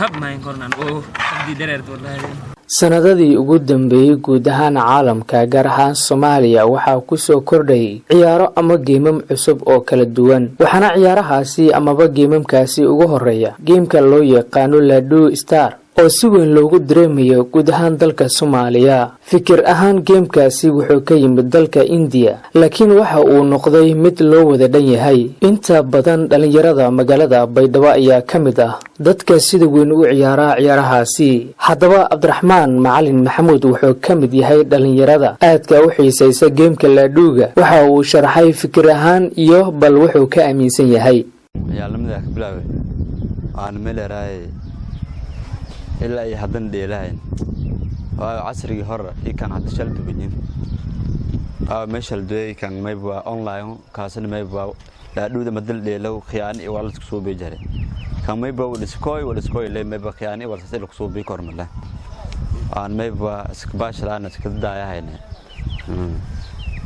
hab ma inkornan oo hadii dareerto wallahi sanadadii ugu dambeeyay guud ahaan caalamka gaar ahaan Soomaaliya waxa ku soo kordhay ciyaaro ama geemam cusub oo kala duwan waxaana ciyaarahaasi ama geemamkaasi ugu horeeya geemka loo yaqaan Ludo Star oo si weyn loogu dareemayo guud ahaan dalka Soomaaliya fikir ahaan geemkaasi wuxuu ka yimid dalka India laakiin waxa uu noqday mid loo wada dhan yahay inta badan dhalinyarada magaalada Baydhabo ayaa kamid ah dadka sida weyn u ciyaara ciyaarahaasi haddaba Cabdiraxmaan Macalin Maxamuud wuxuu kamid yahay dhalinyarada aadka u xiiseeya geemka Ludo waxa uu sharaxay fikir ahaan iyo bal wuxuu ka aaminsan yahay ciyaalamada ka bilaabay aan meelaraay إلا أي حدن ديلهين عصري هرة كان هذا شل دبنين مشل دوي كان ما يبغى أونلاين كاسن ما يبغى لا دوده مدل ديلو خياني ولا تكسو بيجري كان ما يبغى ولا سكوي اللي ما يبغى خياني ولا تسيل كسو بيكرم له أنا ما يبغى سكباش لأنا سكدا يا هنا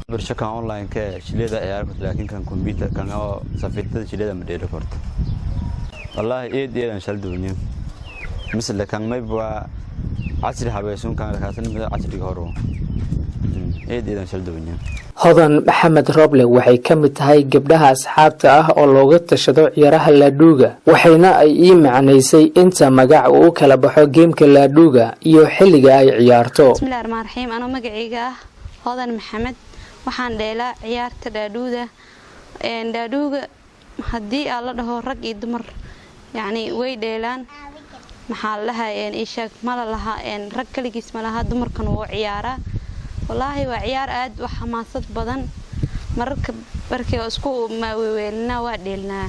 برشة أونلاين كشليدا يعرف لكن كان كمبيوتر كان هو سفيرته شليدا مدير كورت والله إيه ديلا شل دبنين مثل كان ما يبغى عصري حبيسون كان كاسن عصري هورو إيه ديدا شل دبنين hodan maxamed roble waxay kamid tahay gabdhaha asxaabta ah oo looga tashado ciyaaraha Ludo waxayna ay ii macnaysay inta magac uu kala baxo geemka Ludo iyo xilliga ay ciyaarto bismillaahir rahmaanir rahiim ana magacayga hodan maxamed waxaan dheelaa ciyaarta Ludo hadii aan la dhaho rag iyo dumar yani way dheelaan maxaa lahaayeen ishaag mala laha rag kaligiis malaha dumarkan oo ciyaara wallahi waa ciyaar aad wax xamaasad badan marka barkay isku maaweelna waa dheelnaa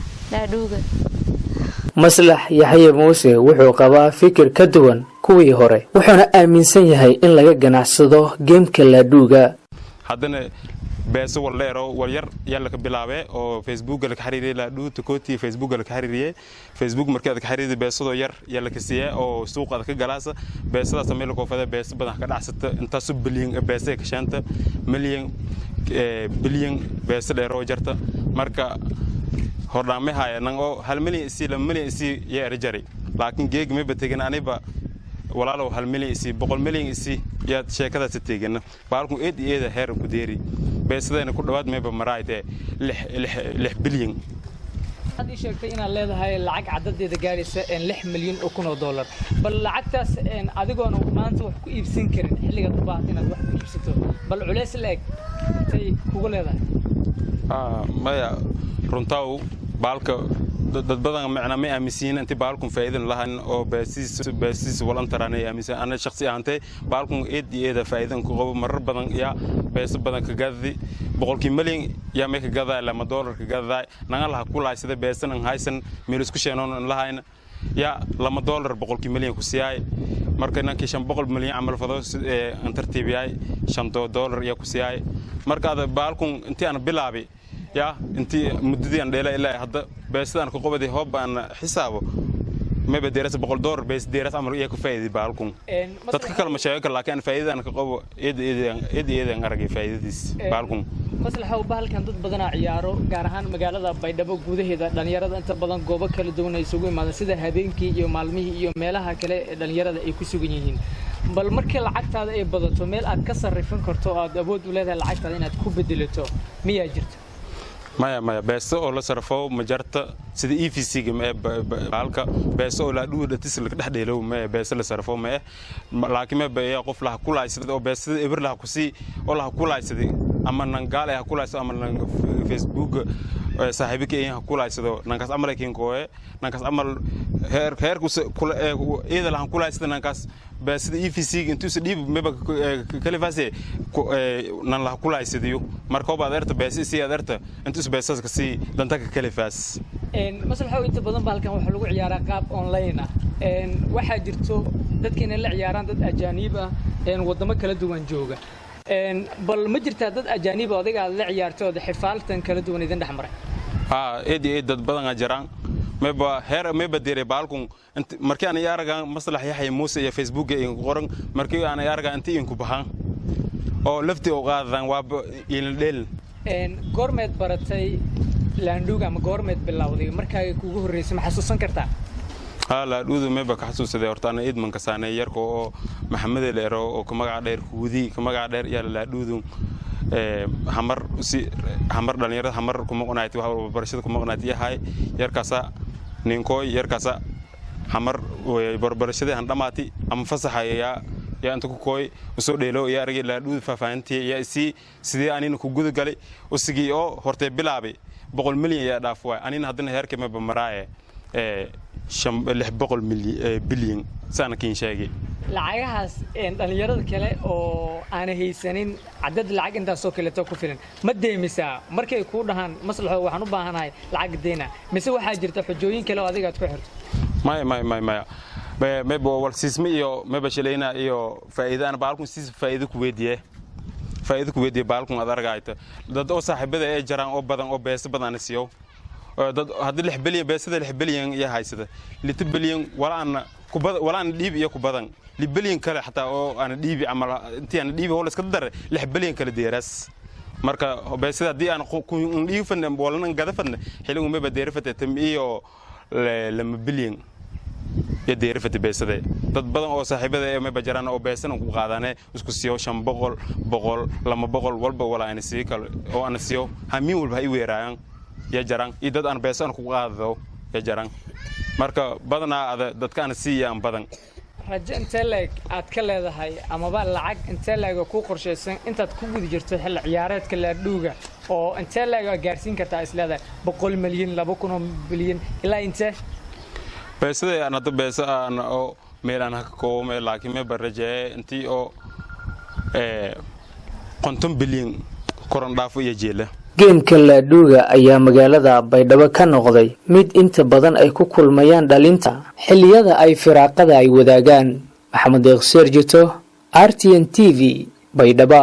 Ludo maslax Yaxye Muuse wuxuu qabaa fikir ka duwan kuwii hore wuxuuna aaminsan yahay in laga ganacsado geemka Ludo haddana beeso waleero walyar yalla ka bilaabay oo Facebook la ka xiriiriyay Ludo Tukoti Facebook la ka xiriiriyay Facebook markii aad ka xiriiriyay beesado yar yalla ka siiyay oo suuqa ka galaasa beesadaas meel ko fada bees badan ka dhacsata inta sub bilyan beesay ka shanta milyan bilyan bees dheero jarta marka hordhaame hayaan oo 1 milyan isi 2 milyan isi yaa rajari laakiin geeg ma bategan aniba walaalo 1 milyan isi 100 milyan isi yaa sheekada sateegana baalku eed heer ku deeri beesadayna ku dhawaad meeba maraayte 6 bilyan hadii sheegtay inaad leedahay lacag cadadeeda gaaraysa 6 milyan oo kun oo dollar bal lacagtaas adigoona maanta wax ku iibsan karin xilliga u baahan inaad wax ku iibsato bal culeys leeg tay kugu leedahay maya runtaa baalka dad badan macna ma aaminsan inta baalku faa'iido lahayn oo baasiis wal antaranay aaminsan ana shakhsi ahaantay baalku eed faa'iido ku qabo marar badan ya bees badan ka gaadi 100 milyan ya ma ka gadaa lama dollar ka gadaa naga la ku laaysada beesan haysan meel isku sheenon lahayn ya lama dollar 100 milyan ku siiyay marka nanki 500 milyan amal fado antartibiyay 5 dollar ya ku siiyay marka baalku intii aan bilaabay يا أنتي مدتي عند إلا هذا بس أنا كقبضي هوب أنا حسابه ما بدرس بقول دور بس درس أمر إياك فايدة بالكم تذكر المشاكل لكن فايدة أنا كقبض إيد أنغرق فايدة ديس بالكم بس الحوب بالكم ضد بدنا عياره جارهان مجال بيدبو جوده هذا دنيارة أنت بدن جوبا كل دون يسوي ما سيدا هذين كي يوم معلمي يوم مالها كله دنيارة يكسوجينين بل مركل العقد هذا يبضت ومال أكسر رفن كرتو أبود ولاد العقد هذا تكوب دلته مية جرت ما بس أول صرفه مجرد سيد EFC جم بالك بس أول Ludo تسلك ده له ما بس اللي صرفه ما لكن ما بيقف له كل عيسى أو بس إبر له كسي أو له كل عيسى أما نقال له كل عيسى أما فيسبوك صاحبك إيه كل عيسى نقص أمر كين كوه نقص أمر هير كل إذا له كل عيسى نقص بس EFC أنتو سدي ما بكلفاسي نلا كل عيسى ديو مركوب أدرت بس سي أدرت أنتو بس كسي دنتك كلفاس مثلا حاول أنت بدن بالكم وحلو عيارة قاب أونلاين واحد جرتو dadkeen la ciyaaraan dad ajaanib ah wadamo kala duwan jooga bal ma jirtaa dad ajaanib ah adiga la ciyaartooda xifaaltan kala duwan idin dhaxmaray eed dad badan jiraan meba diray baalkun markii aan yaaraga maslax Yaxye Muuse iyo Facebook ee qoran markii aan yaaraga intii inku baxan oo lafti oo qaadan waa in dheel goormeed baratay Ludo ama goormeed bilowday markaa kugu horeysay ma xasuusan kartaa لا دودو ما بكحسوس ده أرتانا إيد من كسانة يركو محمد الإيرو وكما قادر كودي كما قادر يلا دودو hamar dhalinyarada hamar kuma qanaati waxa barashada kuma qanaati yahay yarkaasa ninkooy yarkaasa hamar barbarashada han dhamaati ama fasaxaya yaa inta ku kooy soo dheelo yaa aragay la dhuud faafaantii yaa sidii aanin ku gudu galay usigi oo hortay bilaabay 100 milyan yaa dhaaf waay aanin hadana heerka ma bamaraaye 600 bilyan sanakin sheegay lacagahaas dhalinyarada kale oo aan haysanin cadad lacag intaas oo kale ku filan ma deemisa markay ku dhahan maslaxo waxaan u baahanahay lacag deena mise waxa jirta xujooyin kale oo adiga aad ku xirto ما بقول سيسمي يو ما بشلينا يو فائدة أنا بالكم سيس فائدة كويدية بالكم هذا رجعت ده أو صاحب ده جران أو بدن أو بس بدن نسيو ده هذا اللي حبلين بس ده اللي حبلين يا هاي سده اللي تبلين ولا أنا ليبي يا كبدن ليبلين كله حتى أو أنا ليبي عمل أنتي أنا ليبي هو اللي سكدر اللي حبلين كله ديرس مركا بس ده دي أنا كون ليبي فن ولا أنا قاعد فن حلو ما بدير فتتم إيو لما بلين يدير فتي بيسده dad badan oo saaxiibada ay ma bajaraan oo beesan ku qaadane isku siyo 500 lama boqol walba wala aan sii kale oo aan siyo hami walba ay weerayaan ya jaraan idad aan beesan ku qaado ya jaraan marka badana dadka aan siiyaan badan rajo inta leeg aad ka leedahay ama ba lacag inta leeg ku qorsheysan intaad ku gudi jirto xil ciyaareedka la dhuuga oo inta leeg gaarsiin kartaa isleedahay 100 milyan 200 bilyan ilaa inta بس أنا تبص أنا أو ميلان هكوم لكن ما برجع أنتي أو كنتم بلين كورن دافو يجيله geemka laadhuuga ayaa magaalada Baydhabo ka noqday mid inta badan ay ku kulmayaan dhalinta xilliyada ay firaaqada ay wadaagaan Maxamed Deeq Serjito RTN TV Baydhabo